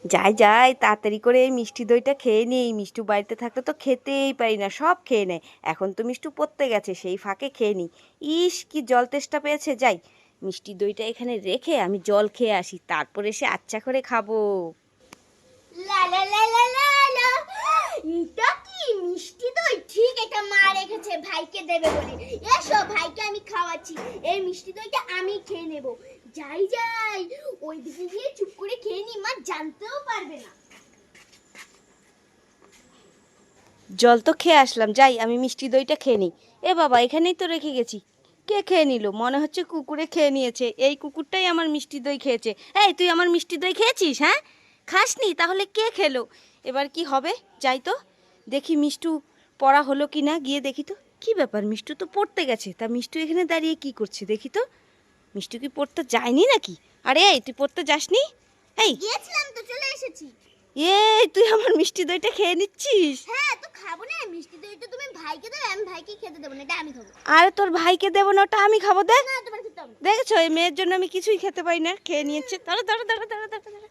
যাই যাই তাড়াতাড়ি করে এই মিষ্টি দইটা খেয়ে নিই। মিষ্টু বাড়িতে থাকলে তো খেতেই পারি না, সব খেয়ে নেয়। এখন তো মিষ্টু পড়তে গেছে, সেই ফাঁকে খেয়ে নিই। ইস কি জল তেষ্টা পেয়েছে, যাই মিষ্টি দইটা এখানে রেখে আমি জল খেয়ে আসি, তারপর এসে আচ্ছা করে খাবো। লা লা লা লা লা লা। এটা কি মিষ্টি দই? ঠিক, এটা মা রেখেছে ভাইকে দেবে বলে। এসো ভাইকে আমি খাওয়াচ্ছি। এই মিষ্টি দইটা আমি খেয়ে নেব। যাই যাই, ওই দিকে গিয়ে চুপ করে খেয়ে নি, মা জানতেও পারবে না। জল তো খেয়ে আসলাম, যাই আমি মিষ্টি দইটা খেয়ে নিই। এ বাবা, এখানেই তো রেখে গেছি, কে খেয়ে নিল? মনে হচ্ছে কুকুরে খেয়ে নিয়েছে। এই কুকুরটাই আমার মিষ্টি দই খেয়েছে। এই তুই আমার মিষ্টি দই খেয়েছিস? হ্যাঁ, খাসনি? তাহলে কে খেলো? এবার কি হবে? যাই তো দেখি মিষ্টু পড়া হলো কি না, গিয়ে দেখি তো। কি ব্যাপার, মিষ্টু তো পড়তে গেছে, তা মিষ্টু এখানে দাঁড়িয়ে কি করছে দেখি তো। মিষ্টু কি পড়তে যায়নি নাকি? আরে এই তুই পড়তে যাসনি? এই গিয়েছিলাম তো, চলে এসেছি। এই তুই আমার মিষ্টি দইটা খেয়ে নিচ্ছিস? হ্যাঁ, তো খাবো না মিষ্টি দইটা? তুমি ভাইকে দেবে, আমি ভাইকে খেতে দেবো না, এটা আমি খাবো। আরে তোর ভাইকে দেবো না, ওটা আমি খাবো। দেখ না, তোমার খেতে হবে না। দেখেছো, এই মেয়ের জন্য আমি কিছুই খেতে পারি না, খেয়ে নিয়েছে। দাঁড়া দাঁড়া দাঁড়া দাঁড়া দাঁড়া দাঁড়া।